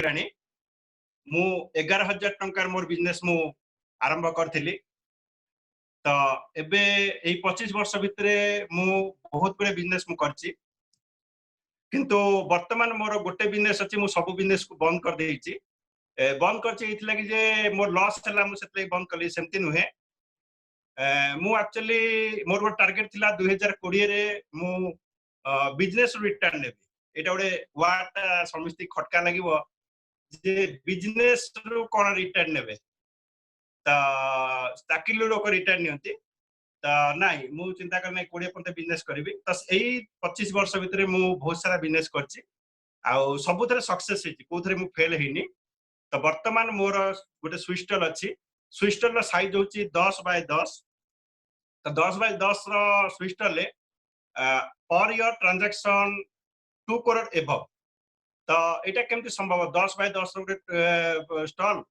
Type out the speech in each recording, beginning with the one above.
राणी मु 11,000 टंकार more business मु आरंभ करथिली तो एबे एई 25 वर्ष भितरे मु बहुत बड़े बिजनेस मु करची किंतु वर्तमान मोर गोटे बिजनेस अछि मु सब बिजनेस को बंद कर देइची बंद करची एथि लागि जे मोर लॉस हला मु सेतले बंद कली सेमति नुहे मु एक्चुअली मोर वो टारगेट थिला 2020 रे मु बिजनेस रिटर्न नेबी एटा गोटे वाट समिति खटका लागिवो जे बिजनेस रु कोन रिटर्न नेबे त स्टाकिल लोक रिटर्न नियंती त नाही मु चिंता करने 20 पंते बिजनेस करबी त एई 25 वर्ष भितरे मु बहुत सारा बिजनेस करची आ सबुथरे सक्सेस हेची कोथरे मु फेल हेनी तो वर्तमान मोर गोटे स्विस्टल अछि स्विस्टल रो साइज होची 10 बाय 10 तो 10 बाय 10 रो स्विस्टल ले per year transaction 2 crore above तो एटा केमति संभव 10 बाय 10 रो स्टॉल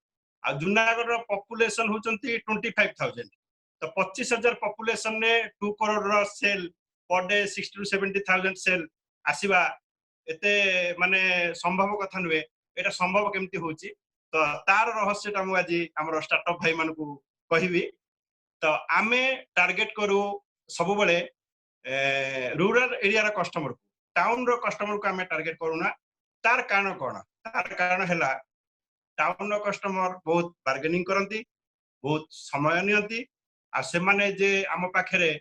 आ जुनागढ़ रो पॉपुलेशन होचंती 25,000 तो 25,000 पॉपुलेशन ने 2 करोड़ रो sale per day 60 to 70,000 sale आसीबा एते माने संभव कथा नुए एटा संभव केमति होची तो तार रहस्यटा मु आज हमर स्टार्टअप भाई मन को कहिबी तो आमे टार्गेट करू सब बळे रूरल एरिया रो कस्टमर को टाउन रो कस्टमर को आमे टार्गेट करूना तार कारण कोन तार कारण हैला टाउन रो कस्टमर बहुत बार्गेनिंग करंती बहुत समय नियंती आ से माने जे आम पाखरे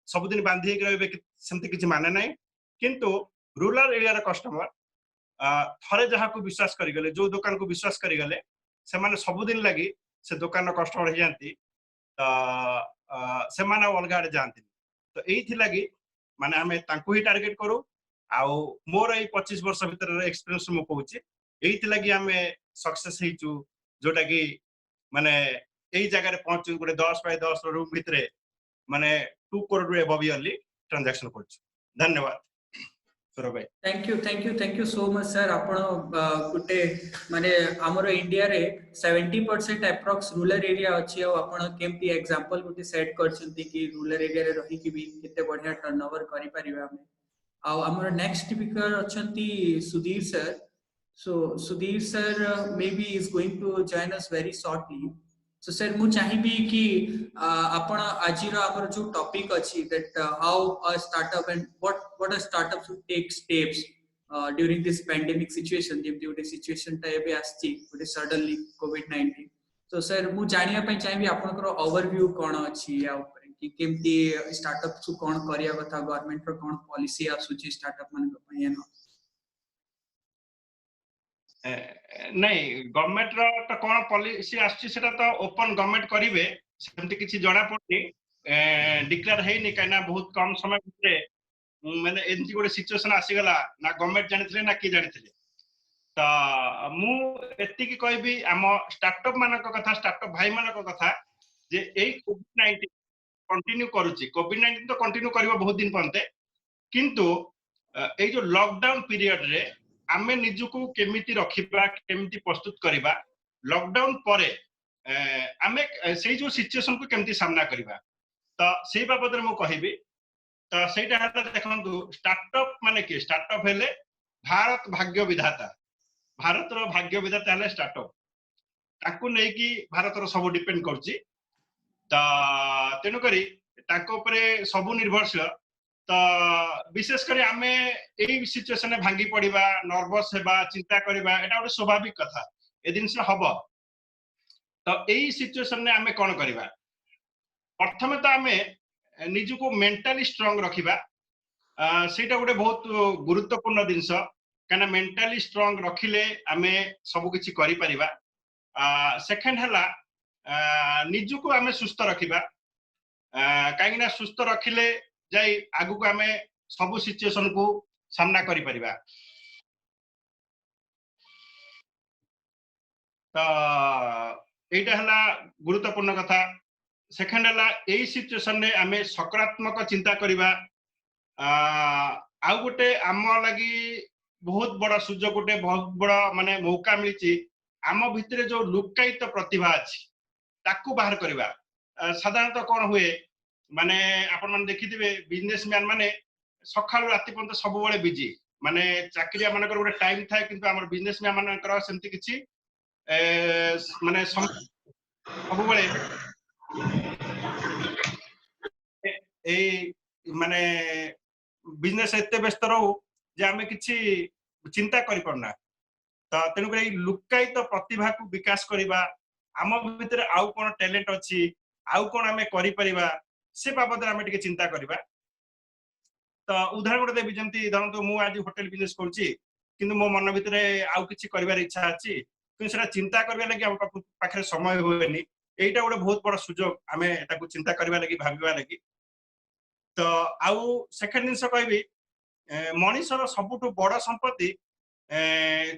सब दिन बांधी के रहबे सेमति किछि माने नै किंतु रूरल एरिया रो कस्टमर थरे जहा को विश्वास करि गले जो दुकान को विश्वास करि गले से माने सब दिन लागि से दुकान रो कस्टमर हे जानती से माने अलगा आडे जानती तो एथि लागि माने हमें तांको ही टार्गेट करू आउ मोर ए 25 वर्ष भीतर एक्सपीरियंस मु कहूची एथि लागि हमें सक्सेस हेचू जोटा कि माने एई जगह रे पहुंचू गोटे 10 बाय 10 रूम भीतर माने 2 करोड़ एबव ईयरली ट्रांजैक्शन करछु धन्यवाद सुरभ भाई thank you so much sir आपण गुटे माने हमरो इंडिया रे 70% अप्रॉक्स रूरल एरिया अछि और आपण केमती एग्जांपल गुटे सेट करछंती कि रूरल एरिया रे रही कि भी केते बढ़िया टर्नओवर करि परिबा हमें आ हमरो नेक्स्ट स्पीकर अछंती Sudhir sir so Sudhir sir maybe is going to join us very shortly so sir मु चाहिबी कि आपण आजिरो हमर जो टॉपिक अछि that how a startup and what a startup should take steps during this pandemic situation जेमति उटे सिचुएशन टा एबे आछि उटे सडनली कोविड-19 तो सर मु जानिया पय चाहिबी आपनकर ओवरव्यू कोन अछि या ऊपर कि केमति स्टार्टअप सु कोन करिया कथा गवर्नमेंट रो कोन पॉलिसी आसुची स्टार्टअप मन पय न नहीं गवर्नमेंट रो तो कोन पॉलिसी आछि सेटा तो ओपन गवर्नमेंट करिवे सेमति किछि जणा पड़नी डिक्लेयर हेनी काना बहुत कम समय भितरे माने एंती गोटे सिचुएशन आसी गला ना गवर्नमेंट जानिथिले ना की जानिथिले तो मु एति की कहबी हम स्टार्टअप मानक कथा स्टार्टअप भाई मानक कथा जे एई कोविड-19 कंटिन्यू करूची कोविड-19 तो कंटिन्यू करबो बहुत दिन पंते किंतु एई जो लॉकडाउन पीरियड रे आमे निजुको केमिति रखिबा केमिति प्रस्तुत करिबा लॉकडाउन परे आमे सेई जो सिचुएशन को केमिति सामना करिबा तो सेई बाबद रे मु कहिबी तो सेटा हता देखंतु स्टार्टअप माने के स्टार्टअप हेले भारत भाग्य विधाता भारत रो भाग्य विधाता हेले स्टार्टअप ताकू नै कि भारत रो सब डिपेंड करची तो तेनु करी ताको ऊपर सब निर्भरशील तो विशेष करी आमे एई सिचुएशन में भांगी पड़िबा नर्वस हेबा चिंता करिबा एटा ଗୋଟେ स्वाभाविक कथा ए दिन से हबो तो एई सिचुएशन में आमे कोन करिबा प्रथमे तो आमे निजु को मेंटली स्ट्रांग रखिबा सेटा ଗୋଟେ बहुत गुरुत्वपूर्ण दिनस काना मेंटली स्ट्रांग रखिले आमे सब किछि करि परिबा सेकंड हला निजु को आमे सुस्थ रखिबा काइना सुस्थ रखिले जाई आगु को आमे सब सिचुएशन को सामना करि परिबा तो एटा हला गुरुत्वपूर्ण कथा सेकंड हला एई सिचुएशन रे आमे सकारात्मक चिंता करिबा आउ गोटे आम लगी बहुत बड़ा सुजोग गोटे बहुत बड़ा माने मौका मिलची आम भितरे जो लुकायित प्रतिभा अछि ताकू बाहर करिबा साधारणतः कोन हुए माने आपण मन देखिथिबे बिजनेसमैन माने सखाळु राति पर्यंत सब बळे बिजी माने चाकरिया मानकर गोटे टाइम थाए किंतु हमर बिजनेसमैन मानकर सेमति किछि माने सब बेले ए माने बिजनेस एते व्यस्त रहू जे आमे किछि चिंता करि पड़ना तो तेणुक लुकायित प्रतिभा को विकास करवा आम भितर आउ कौन टैलेंट अच्छी आउ कौन आम कर से बाबद आम टे चिंता करवा तो उदाहरण गोटे देवी जमी धरतु मुझे आज होटेल बिजनेस करुँच मो मन भितर आउ कि कर इच्छा अच्छी कि चिंता करने लगी आम पाखे समय हुए यहीटा गोटे बहुत बड़ सुजोग आम चिंता करने लगी भाविबा लगी तो आउ सेकेंड जिनस कहबी मनीषर सबुठु बड़ संपत्ति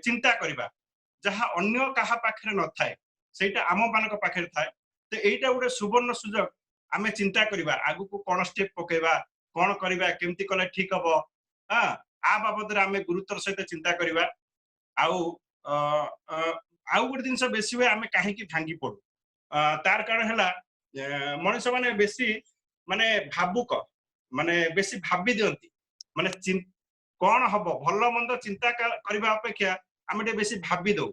चिंता करवा जहाँ अन्य कहा पाखे न थाए सेटा आम मान पाखे थाए तो यहीटा गोटे सुवर्ण सुजोग आम चिंता करवा आगु को कौन स्टेप पकेबा कौन करवा केमती कले ठीक हम हाँ आ बाबद आम गुरुत्वर सहित चिंता करवा आउ गोटे जिनस बेसी हुए आम कहीं भांगी पड़ू तार कारण है मनीष माने बेसी माने भावुक माने बेसी भावी दियंती माने कौन हम भल मंद चिंता करने अपेक्षा आम बेसी भावी दौ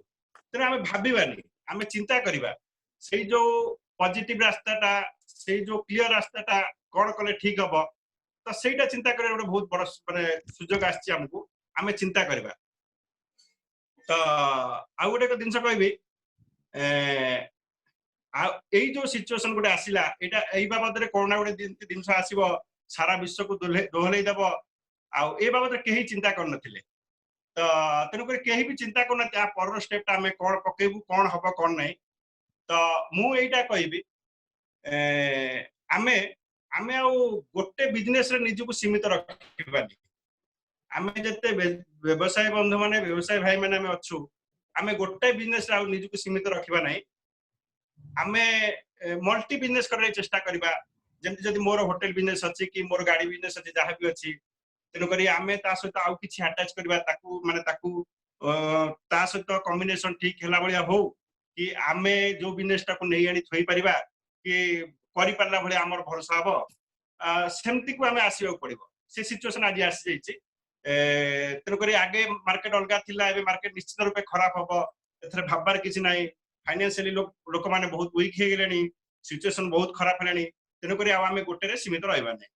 तेना आम भावानी आम चिंता करवा से जो पॉजिटिव रास्ताटा से जो क्लियर रास्ताटा कौन कले ठीक हम तो सेटा चिंता कर बहुत बड़ माने सुजोग आमको आम चिंता करवा तो आउ गोटे जिनस कहबी यही जो सिचुएशन गोटे आसला यही बाबद कौन ना गोटे जिनस आसो सारा विश्व को दोहलई देव आउ ए बाबद कहीं चिंता करन तो तेणुक कहीं भी चिंता करना पर स्टेप आम कौन पकेबू कौन हम कौन नहीं तो मुझा कहबी आमे आमे गोटे बिजनेस रे निजको सीमित रखबानी आमे जते व्यवसाय बंधु माने व्यवसाय भाई माने आमे अच्छू आमे गोटे बिजनेस रे निजको सीमित रखबा नहीं आमे मल्टी बिजनेस करने चेष्टा करबा जेमति जदि मोर होटल बिजनेस अछि कि मोर गाड़ी बिजनेस अछि जहाँ भी अछि तेणुक आमे ता सहित आउ किछि अटैच करबा ताकू माने ताकू ता सहित कॉम्बिनेशन ठीक हैला बलिया हो कि आमे जो बिजनेस टाको नै आनी थोई परिबा कि करि परला भली हमर भरोसा हबो सेमति को आमे आसीबा पड़िबो से सिचुएशन आज आसी जाइछि तेणुक आगे मार्केट अलगा थिला एबे मार्केट निश्चित रूपे खराब हबो एथरे भाबबार किछि नै फाइनेंशियली लोक माने बहुत वीक हे गेलेनी सिचुएशन बहुत खराब हेलानी तेणुक आमे गोटे रे सीमित रहबा नै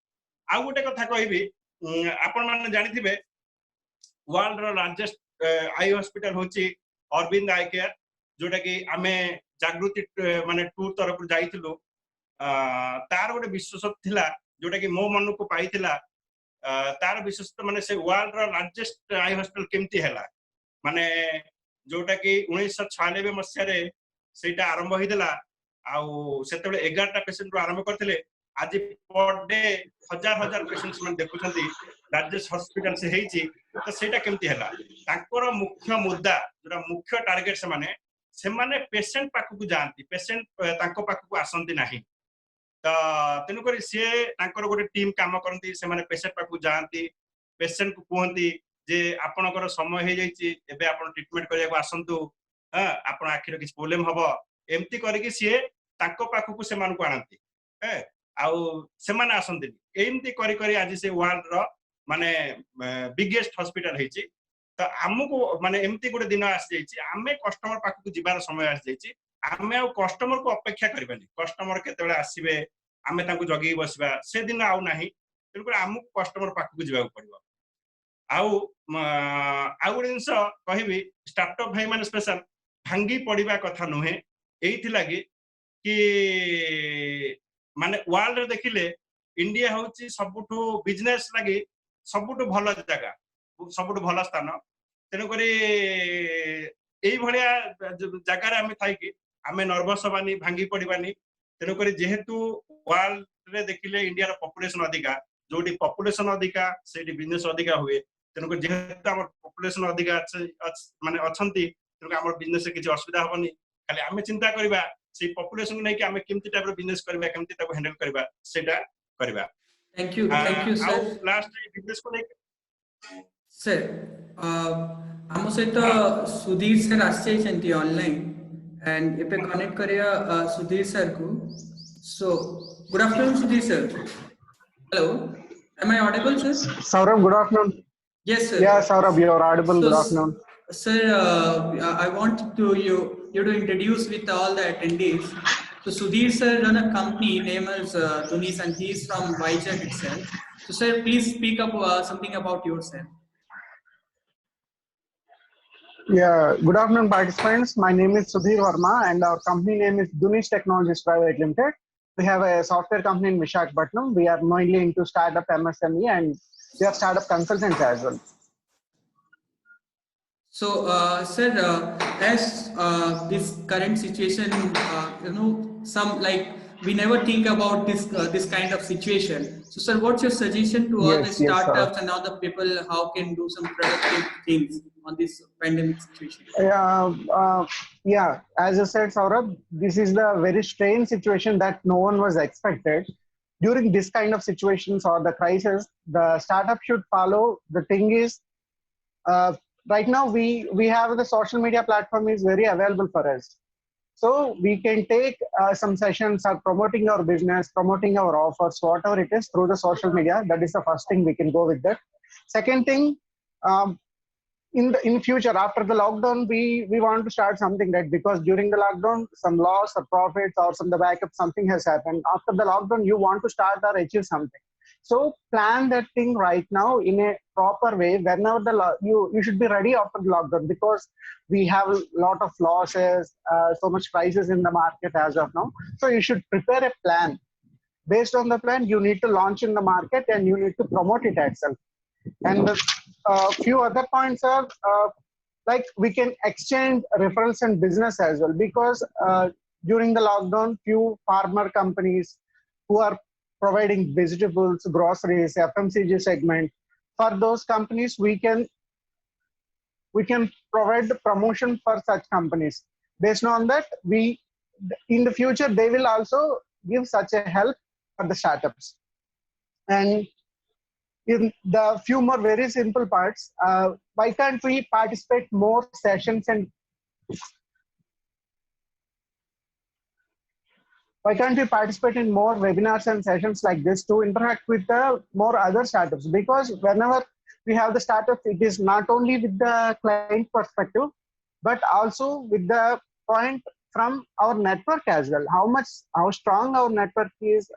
आउ गोटे कथा कहबी आपण माने जानिथिबे वर्ल्ड रो लार्जेस्ट आई हॉस्पिटल होची अरविंद आई केयर जोटा कि आमे जागृति माने टूर तरफ जाइथिलु तार गोटे विशेषत्व थिला जोटा कि मो मन को पाइथिला तार विशेषत्व माने से वर्ल्ड रो लार्जेस्ट आई हॉस्पिटल केमती हैला माने जोटा कि 1996 मसिया रे सेटा आरंभ होइदला आउ सेतेबे 11टा पेशेंट रो आरंभ करथिले आज पर डे हजार हजार पेशेंट्स मन देखुछंती लार्जेस्ट हॉस्पिटल से हेची तो सेटा केमती हैला तांकर मुख्य मुद्दा जोटा मुख्य टार्गेट से माने पेशेंट पाखु को जानती पेशेंट तांको पाखु को आसंती नाही तो तेनु करी से तांकर गोटे टीम काम करंती से माने पेशेंट पाखु जानती पेशेंट को कहंती जे आपनकर समय हे जाईची एबे आपन ट्रीटमेंट करिया को आसंतु आपन आखिर किछ प्रॉब्लम हबो एम्ति करिकि से तांको पाखु को से मान को आनंती आउ से माने आसंती एम्ति करी करी आज से वर्ल्ड रो माने बिगेस्ट हॉस्पिटल हेची तो आमको माने एम्ति गोटे दिन आसी जाईची आमे कस्टमर पाखु को जिबार समय आसी जाईची आमे आ कस्टमर को अपेक्षा करबानी कस्टमर केतेबेले आसीबे आमे तांको जगी बसबा से दिन आउ नाही तेनु आमको कस्टमर पाखु को जिबाक पड़िबो आउ गोटे जिनस कहबी स्टार्टअप भाई माने स्पेशल भांगी पड़िबा कथा नुहे एइथि लागि कि माने वर्ल्ड रे देखिले इंडिया होची सबुठु बिजनेस लागि सबुठु भलो जगह सबुठु भलो स्थान तेणुक जगार आम थी आम नर्भस हबानी भांगी पड़ानी तेणुक जेहेतु वर्ल्ड रे देखिले इंडिया पॉपुलेशन अधिका जो पॉपुलेशन अधिका से बिजनेस अधिका हुए तेणुक जेहेतु आम पॉपुलेशन अधिका माने अछंती तेणुक आम बिजनेस किसी असुविधा हेनी खाली आम चिंता करबा से पॉपुलेशन को लेके आम केमती टाइप बिजनेस करबा केमती ताको हैंडल करबा सेटा करबा thank you sir last business को लेके सर आम सहित सुधीर सर आसी ऑनलाइन एंड एपे कनेक्ट करिया सुधीर सर को so good afternoon Sudhir sir hello am I audible sir Saurabh good afternoon Yes, sir. Yeah, Saurabh, you're audible. So, Good afternoon. sir, I want to you to introduce with all the attendees. So, Sudhir sir run a company name is Dunis, and he is from Vizag itself. So, sir, please speak up something about yourself. Yeah, good afternoon, participants. My name is Sudhir Verma, and our company name is Dunish Technologies Private Limited. We have a software company in Visakhapatnam. We are mainly into startup MSME, and we are startup consultants as well. So, sir, as this current situation, some like we never think about this kind of situation. So, sir, what's your suggestion to all the Yes, sir. startups and other people how can do some productive things on this pandemic situation? Yeah, as I said, Saurabh, this is the very strange situation that no one was expected. During this kind of situations or the crisis, the startup should follow. The thing is, uh, right now we have the social media platform is very available for us, so we can take some sessions or promoting our business, promoting our offers, whatever it is, through the social media. That is the first thing we can go with that. Second thing, um, in future after the lockdown, we want to start something, right? Because during the lockdown some loss or profits or some the backup, something has happened. After the lockdown you want to start or achieve something, so plan that thing right now in a proper way. Whenever you should be ready after the lockdown, because we have a lot of losses, so much crisis in the market as of now. So you should prepare a plan. Based on the plan, you need to launch in the market and you need to promote it itself. And a few other points are, like, we can exchange referrals and business as well, because during the lockdown, few farmer companies who are providing vegetables, groceries, FMCG segment, for those companies we can provide the promotion for such companies. Based on that, we in the future they will also give such a help for the startups. And in the few more very simple parts, why can't we participate more sessions, and why can't we participate in more webinars and sessions like this to interact with the more other startups? Because whenever we have the startup, it is not only with the client perspective, but also with the point from our network as well. How strong our network is,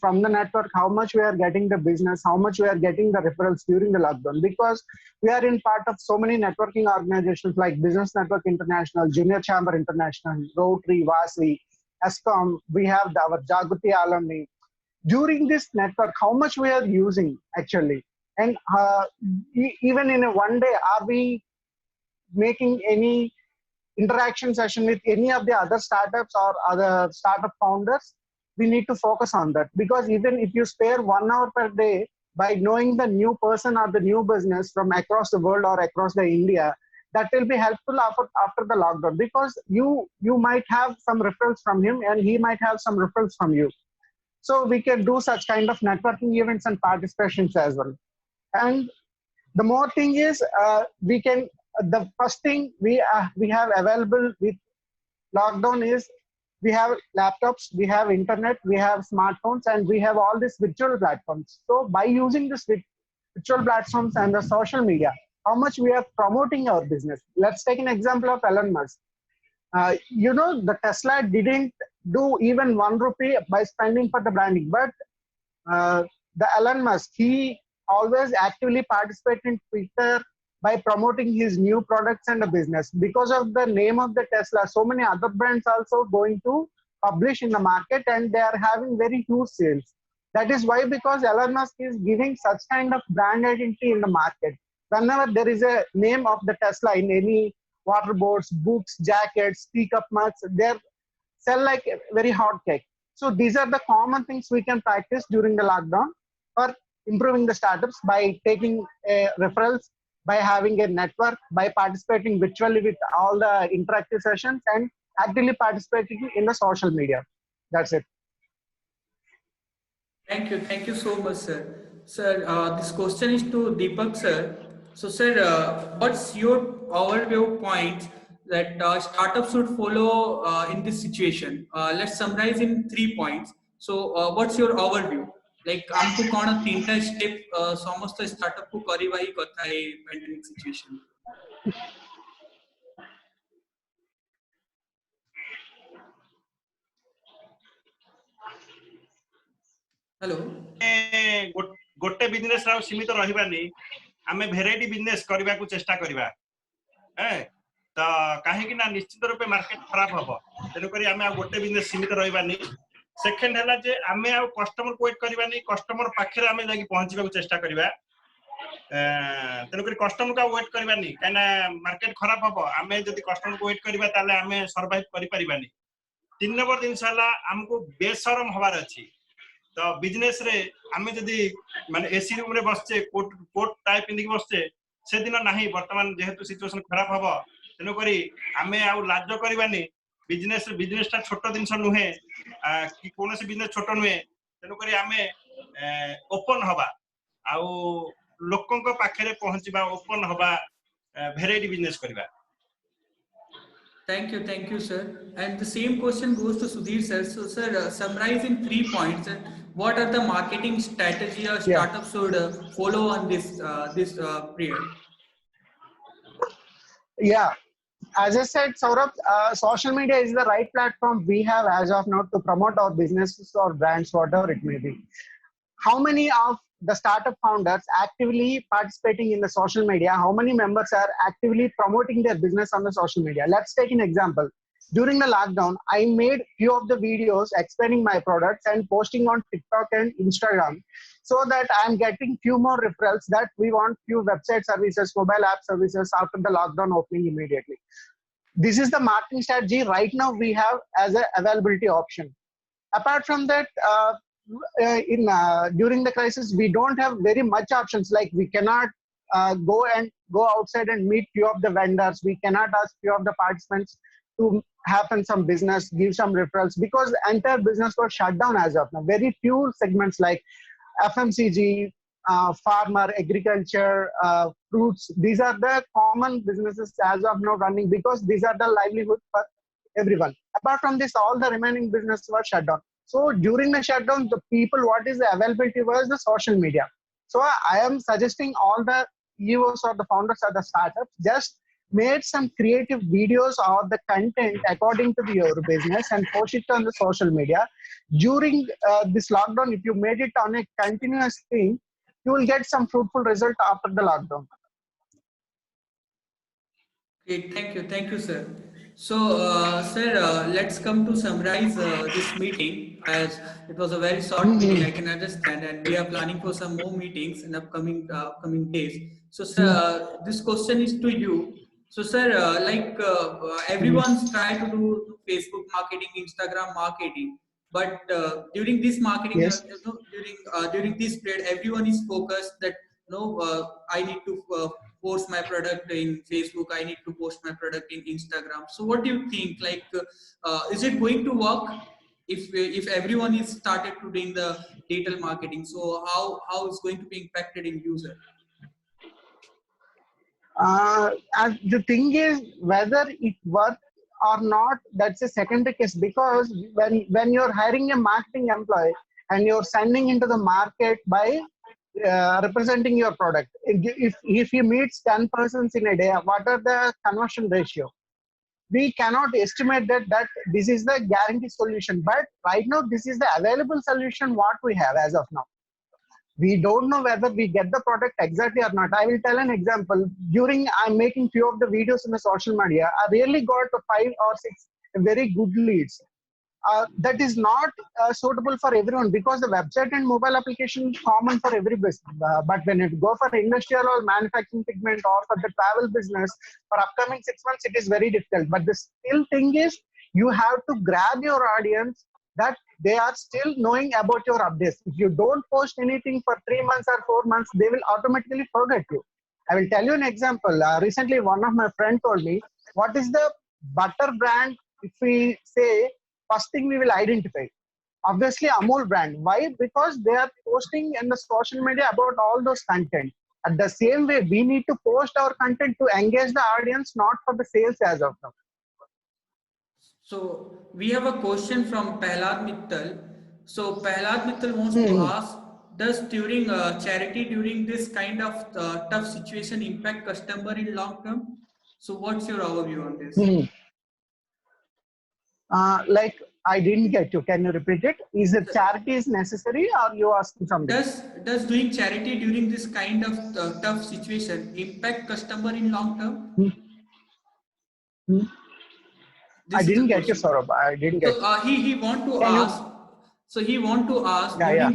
from the network, how much we are getting the business, how much we are getting the referrals during the lockdown. Because we are in part of so many networking organizations like Business Network International, Junior Chamber International, Rotary, Vasi, ESCOM. We have our Jaguti alumni. During this network, how much we are using actually, and even in a one day, are we making any interaction session with any of the other startups or other startup founders? We need to focus on that, because even if you spare 1 hour per day by knowing the new person or the new business from across the world or across the India, that will be helpful after the lockdown, because you might have some referrals from him and he might have some referrals from you. So we can do such kind of networking events and participations as well. And the more thing is, we can, the first thing we have available with lockdown is, we have laptops, we have internet, we have smartphones, and we have all these virtual platforms. So by using this virtual platforms and the social media, how much we are promoting our business. Let's take an example of Elon Musk. The Tesla didn't do even 1 rupee by spending for the branding, but the Elon Musk, he always actively participate in Twitter by promoting his new products and the business. Because of the name of the Tesla, so many other brands also going to publish in the market, and they are having very huge sales. That is why, because Elon Musk is giving such kind of brand identity in the market. Whenever there is a name of the Tesla in any water boards, books, jackets, pickup mugs, they sell like a very hot cake. So these are the common things we can practice during the lockdown for improving the startups, by taking referrals, by having a network, by participating virtually with all the interactive sessions, and actively participating in the social media. That's it. Thank you so much, sir. Sir, this question is to Deepak, sir. So, sir, what's your overview point that startups should follow in this situation? Let's summarize in 3 points. So, what's your overview? Like हमको कौन तीनटा step समस्त startup को करवा ही कथा है pandemic situation. Hello गोटे business रा सीमित रहिबानी आमे भेराइटी बिजनेस करबा को चेष्टा करबा ए तो काहे कि ना निश्चित रूपे मार्केट खराब हबो तेनु करी आमे गोटे बिजनेस सीमित रहिबानी। सेकंड हला जे आमे आ कस्टमर को वेट करबानी कस्टमर पाखरे आमे जाकी पहुंचबा को चेष्टा करबा तेनु करी कस्टमर का वेट करबानी काना मार्केट खराब हबो आमे जदी कस्टमर को वेट करबा ताले आमे सर्वाइव करि परिबानी। 3 नंबर दिन साला हमको बेशरम हवार अछि तो बिजनेस रे आमे जदी माने एसी रूम रे बसचे कोट टाइप पिंदी बसचे से दिन नाही वर्तमान जेहेतु सिचुएशन खराब हबो तेनु करी आमे आ लाज करबानी बिजनेस ता छोटो दिन नुहे कि कोनोसी बिजनेस छोटो नुहे तेनु करी आमे ओपन हबा आ लोकन को पाखरे पहुंचबा ओपन हबा भेराइटी बिजनेस करबा। Thank you, sir. And the same question goes to Sudhir, sir. So, sir, summarize in 3 points. What are the marketing strategy or startups should follow on this period? Yeah, as I said, Saurabh, social media is the right platform we have as of now to promote our businesses or brands, whatever it may be. How many of the startup founders actively participating in the social media? How many members are actively promoting their business on the social media? Let's take an example. During the lockdown, I made few of the videos explaining my products and posting on TikTok and Instagram, so that I'm getting few more referrals that we want few website services, mobile app services after the lockdown opening immediately. This is the marketing strategy right now we have as an availability option. Apart from that, during the crisis, we don't have very much options. Like we cannot go outside and meet few of the vendors. We cannot ask few of the participants to happen some business, give some referrals, because the entire business was shut down as of now. Very few segments like FMCG, farmer, agriculture, fruits, these are the common businesses as of now running, because these are the livelihood for everyone. Apart from this, all the remaining businesses were shut down. So during the shutdown, the people, what is the availability was the social media. So I am suggesting all the EOs or the founders of the startups, just made some creative videos or the content according to your business and post it on the social media. During this lockdown, if you made it on a continuous thing, you will get some fruitful result after the lockdown. Okay, thank you, sir. So, sir, let's come to summarize this meeting, as it was a very short meeting. I can understand, and we are planning for some more meetings in upcoming days. So, sir, this question is to you. So, sir, everyone's trying to do Facebook marketing, Instagram marketing, but during this marketing, Yes. during this period, everyone is focused that I need to post my product in Facebook, I need to post my product in Instagram. So what do you think, like is it going to work if everyone is started to doing the digital marketing? So how is going to be impacted in user? And the thing is, whether it works or not, that's a secondary case, because when you're hiring a marketing employee and you're sending into the market by representing your product, if he meets 10 persons in a day, what are the conversion ratio? We cannot estimate that this is the guaranteed solution, but right now this is the available solution what we have as of now. We don't know whether we get the product exactly or not. I will tell an example. During I'm making few of the videos in the social media, I really got 5 or 6 very good leads. That is not suitable for everyone, because the website and mobile application is common for every business. But when you go for industrial or manufacturing segment or for the travel business, for upcoming 6 months, it is very difficult. But the still thing is, you have to grab your audience, that they are still knowing about your updates. If you don't post anything for 3 months or 4 months, they will automatically forget you. I will tell you an example. Recently, one of my friends told me, what is the butter brand? If we say, first thing we will identify, obviously Amul brand. Why? Because they are posting in the social media about all those content. At the same way, we need to post our content to engage the audience, not for the sales as of now. So we have a question from Prahlad Mittal. So Prahlad Mittal wants to ask, does during charity during this kind of tough situation impact customer in long term? So what's your overview on this? Hmm. Like I didn't get you. Can you repeat it? Is it charity is necessary, or you asking something? Does doing charity during this kind of tough situation impact customer in long term? Hmm. Hmm. I This is didn't the get you, question. Saurabh. I didn't get So you. he want to Can you? ask. So he want to ask Yeah, yeah.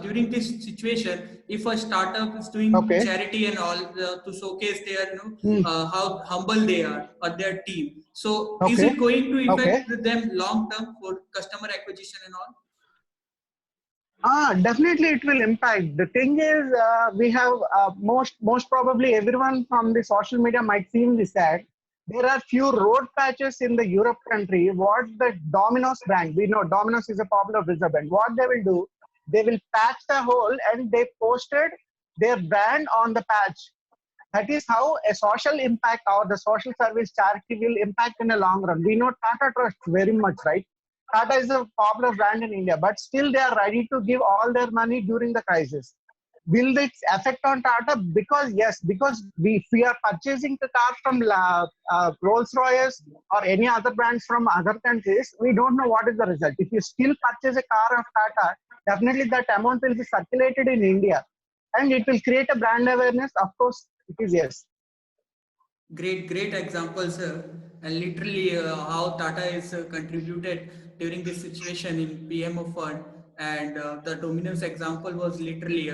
during this situation, if a startup is doing Okay. charity and all to showcase their Hmm. how humble they are or their team. So is Okay. it going to Okay. affect them long term for customer acquisition and all? Definitely it will impact. The thing is, we have most probably everyone from the social media might seen this ad. There are few road patches in the Europe country. What the Domino's brand, we know Domino's is a popular pizza brand. What they will do, they will patch the hole and they posted their brand on the patch. That is how a social impact or the social service charity will impact in the long run. We know Tata Trust very much, right? Tata is a popular brand in India, but still they are ready to give all their money during the crisis. Will this affect on Tata? Because yes, because if we are purchasing the car from Rolls Royce or any other brands from other countries, we don't know what is the result. If you still purchase a car of Tata, definitely that amount will be circulated in India, and it will create a brand awareness. Of course, it is yes. Great example, sir. And literally, how Tata is contributed during this situation in PMO fund, and the Domino's example was literally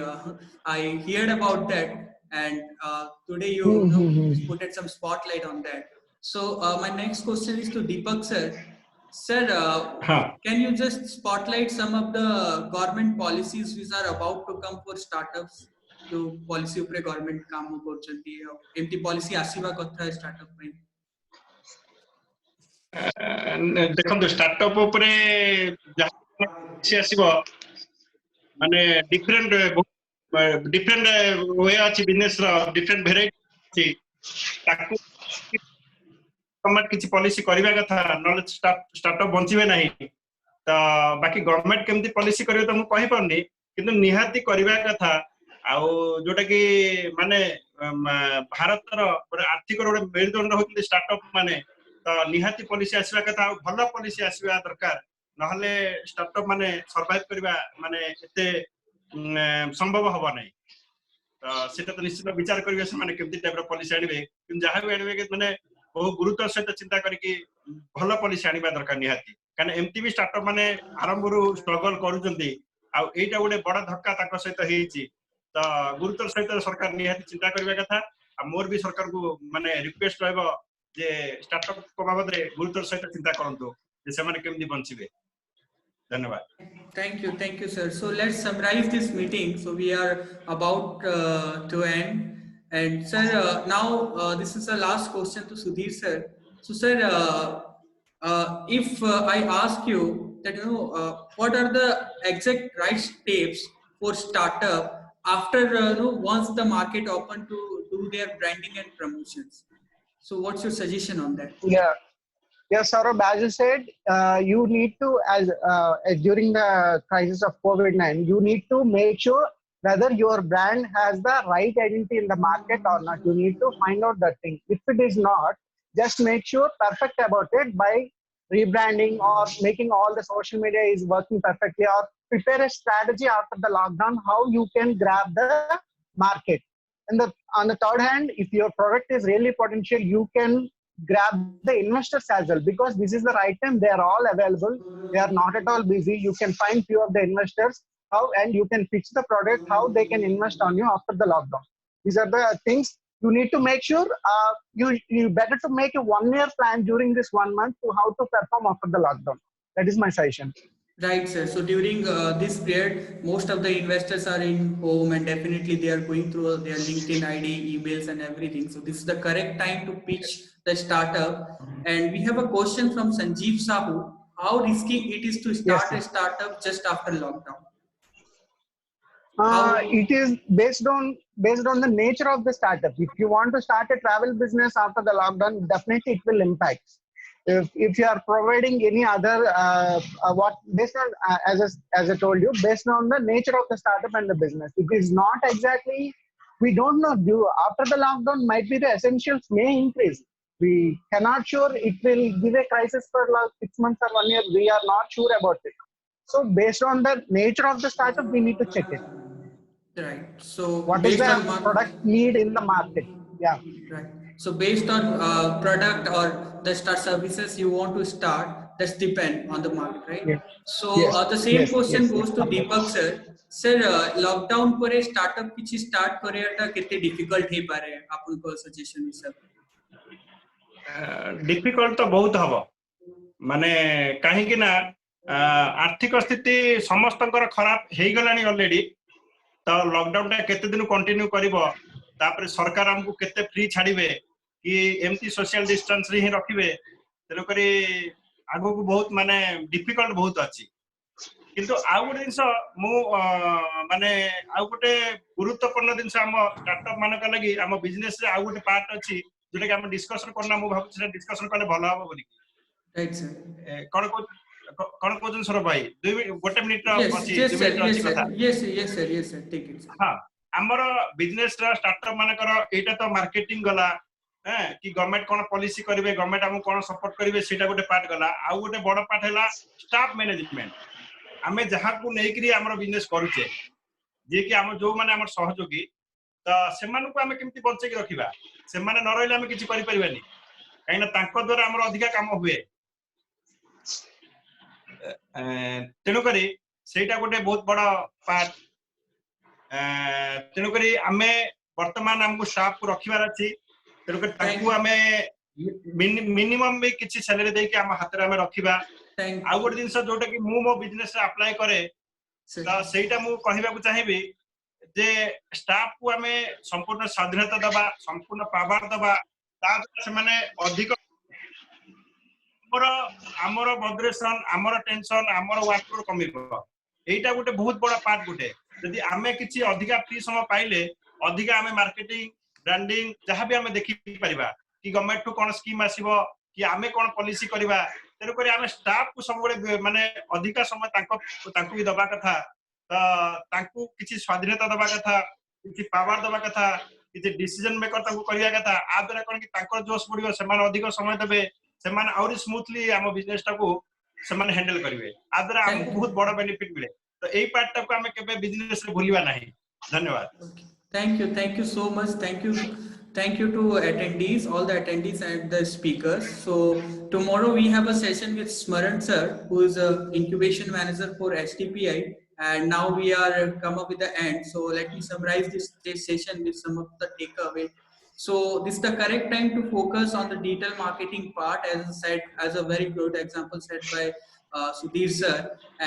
I heard about that, and today you put some spotlight on that. So my next question is to Deepak sir. Sir, Huh. can you just spotlight some of the government policies which are about to come for startups? जो policy उपरे government काम करछंती एमती policy आसीबा कथा startup पे ଦେଖନ୍ତୁ startup ଉପରେ ଯାହା ଆସିବ ମାନେ ଡିଫରେଣ୍ଟ ୱେ ଅଛି ବିଜନେସ୍ ର ଡିଫରେଣ୍ଟ ଭେରାଇଟି ଅଛି ତାକୁ ଗଭର୍ଣ୍ଣମେଣ୍ଟ କିଛି ପଲିସି କରିବା କଥା ନହେଲେ ଷ୍ଟାର୍ଟଅପ୍ ବଞ୍ଚିବେ ନାହିଁ ତ ବାକି ଗଭର୍ଣ୍ଣମେଣ୍ଟ କେମିତି ପଲିସି କରିବେ ତ ମୁଁ କହିପାରୁନି କିନ୍ତୁ ନିହାତି କରିବା କଥା ଆଉ ଯୋଉଟା କି ମାନେ ଭାରତର ଗୋଟେ ଆର୍ଥିକ ଗୋଟେ ମେରୁଦଣ୍ଡ ହଉଛନ୍ତି ଷ୍ଟାର୍ଟଅପ୍ ମାନେ ତ ନିହାତି ପଲିସି ଆସିବା କଥା ଆଉ ଭଲ ପଲିସି ଆସିବା ଦରକାର ନହେଲେ ଷ୍ଟାର୍ଟଅପ୍ ମାନେ ସର୍ଭାଇଭ କରିବା ମାନେ ଏତେ ସମ୍ଭବ ହବ ନାହିଁ ତ ସେଟା ତ ନିଶ୍ଚିତ ବିଚାର କରିବେ ସେମାନେ କେମିତି ଟାଇପର ପଲିସି ଆଣିବେ କିନ୍ତୁ ଯାହା ବି ଆଣିବେ ମାନେ ବହୁ ଗୁରୁତ୍ୱ ସହିତ ଚିନ୍ତା କରିକି ଭଲ ପଲିସି ଆଣିବା ଦରକାର ନିହାତି କାରଣ ଏମିତି ବି ଷ୍ଟାର୍ଟଅପ୍ ମାନେ ଆରମ୍ଭରୁ ଷ୍ଟ୍ରଗଲ କରୁଛନ୍ତି ଆଉ ଏଇଟା ଗୋଟେ ବଡ ଧକ୍କା ତାଙ୍କ ସହିତ ହେଇଛି ତ ଗୁରୁତ୍ୱର ସହିତ ସରକାର ନିହାତି ଚିନ୍ତା କରିବା କଥା ଆଉ ମୋର ବି ସରକାରକୁ ମାନେ ରିକ୍ୱେଷ୍ଟ ରହିବ ଯେ ଷ୍ଟାର୍ଟଅପ୍ ବାବଦରେ ଗୁରୁତ୍ୱର ସହିତ ଚିନ୍ତା କରନ୍ତୁ ଯେ ସେମାନେ କେମିତି ବଞ୍ଚିବେ ଧନ୍ୟବାଦ Thank you, sir. So let's summarize this meeting. So we are about to end. And sir, now this is the last question to Sudhir sir. So sir, if I ask you that what are the exact right steps for startup after once the market open to do their branding and promotions? So what's your suggestion on that? Yeah. Yes, Saurabh, as you said, you need to, as during the crisis of COVID-19, you need to make sure whether your brand has the right identity in the market or not. You need to find out that thing. If it is not, just make sure perfect about it by rebranding or making all the social media is working perfectly, or prepare a strategy after the lockdown, how you can grab the market. And on the third hand, if your product is really potential, you can grab the investors as well, because this is the right time. They are all available. They are not at all busy. You can find few of the investors and you can pitch the product, how they can invest on you after the lockdown. These are the things you need to make sure. You better to make a 1 year plan during this 1 month to how to perform after the lockdown. That is my suggestion. Right, sir. So during this period, most of the investors are in home and definitely they are going through their LinkedIn ID, emails and everything. So this is the correct time to pitch the startup. And we have a question from Sanjeev Sahu. How risky it is to start a startup just after lockdown? It is based on the nature of the startup. If you want to start a travel business after the lockdown, definitely it will impact. If you are providing any other what based on as I told you, based on the nature of the startup and the business, it is not exactly, we don't know. After the lockdown, might be the essentials may increase. We cannot sure it will give a crisis for like 6 months or 1 year. We are not sure about it. So based on the nature of the startup, we need to check it. Right. So What is based the on product need in the market? Yeah. right. So based on product or the start services you want to start, that's depend on the market, right? Yes. So Yes. the same Yes. question Yes. goes to Yes. Deepak sir. Sir, lockdown परे startup किसी start करेगा कितने difficult है पारे आपन को suggestion हिसाब difficult तो बहुत हम माने कहीं ना आर्थिक स्थिति समस्त खराब हो गलानी ऑलरेडी तो लॉकडाउन टा केते दिन कंटिन्यू करिवो तापर सरकार हमको केते फ्री छाड़ीबे कि एमती सोशल डिस्टेंस रे ही रखिबे तेनो करी आगो को बहुत माने डिफिकल्ट बहुत अछि किंतु आउ गोटे जिनस मु माने आउ गोटे गुरुत्वपूर्ण जिनस हम स्टार्टअप मानक लगी हम बिजनेस रे आउ गोटे पार्ट अछि जोटा कि हम डिस्कशन करना मु भाबु से डिस्कशन करले भलो हबो बोली राइट सर कौन को सर भाई गोटे मिनिट अछि 2 मिनिट yes अछि sir कथा yes sir take it sir हां हमर बिजनेस रा स्टार्टअप मानकर एटा तो मार्केटिंग गला कि गवर्नमेंट कोन पॉलिसी करिवे गवर्नमेंट हमको कोन सपोर्ट करिवे सेटा गोटे पार्ट गला आउ गोटे बड़ पार्ट हैला स्टाफ मैनेजमेंट आमे जहाँ को नेकरी हमर बिजनेस करूचे जे कि हम जो माने हमर सहयोगी तो सेमान को आमे केमती बंचे के रखिबा सेमाने न रहले आमे किछि करि परिबानी काइना तांको द्वारा हमर अधिका काम हुए तेनो करी सेटा गोटे बहुत बड़ा पार्ट तेनो करी आमे वर्तमान हमको स्टाफ को रखिबार अछि तेनो करी ताकू आमे मिनिमम भी किछि सैलरी दे के हम हाथ रे आमे रखिबा आ गोटे जिनस जोटा कि मु मो बिजनेस रे अप्लाई करे तो सेटा मु कहिबा को चाहिबी जे स्टाफ को आमे संपूर्ण स्वाधीनता दबा संपूर्ण पावर दबा ता से माने अधिक हमर वाइब्रेशन हमर टेंशन हमर वर्कलोड कमिबो एटा गोटे बहुत बड़ा पार्ट गोटे यदि आमे किछि अधिका फ्री समय पाइले अधिका आमे मार्केटिंग ब्रांडिंग जहां भी आमे देखि परिबा कि गवर्नमेंट को कोन स्कीम आसीबो कि आमे कोन पॉलिसी करबा तेरे करे आमे स्टाफ को सब माने अधिका समय तांको भी दबा कथा तांको किछि स्वाधीनता दबा कथा किछि पावर दबा कथा किछि डिसीजन मेकर तांको करिया कथा आ द्वारा कोन कि तांको जोश पडियो समान अधिक समय देबे समान और स्मूथली हम बिजनेस टा को समान हैंडल करिवे आ द्वारा हमको बहुत बड़ बेनिफिट मिले तो एई पार्ट टा को हमें केबे बिजनेस रे भूलिबा नहीं धन्यवाद thank you so much thank you to attendees all the attendees and the speakers so tomorrow we have a session with Smaran sir who is a incubation manager for HTPI and now we are come up with the end so let me summarize this session with some of the takeaway so this is the correct time to focus on the digital marketing part as a very good example said by Sudhir sir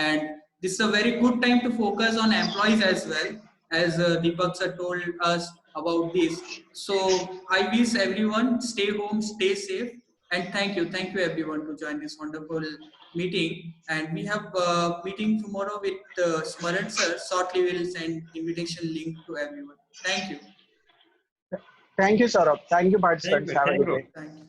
and this is a very good time to focus on employees as well as Deepak sir told us about this. So I wish everyone stay home, stay safe, and thank you everyone to join this wonderful meeting. And we have meeting tomorrow with Smaran sir. Shortly we will send invitation link to everyone. Thank you. Thank you, Saurabh. Thank you, participants. Have a good day. Thank you.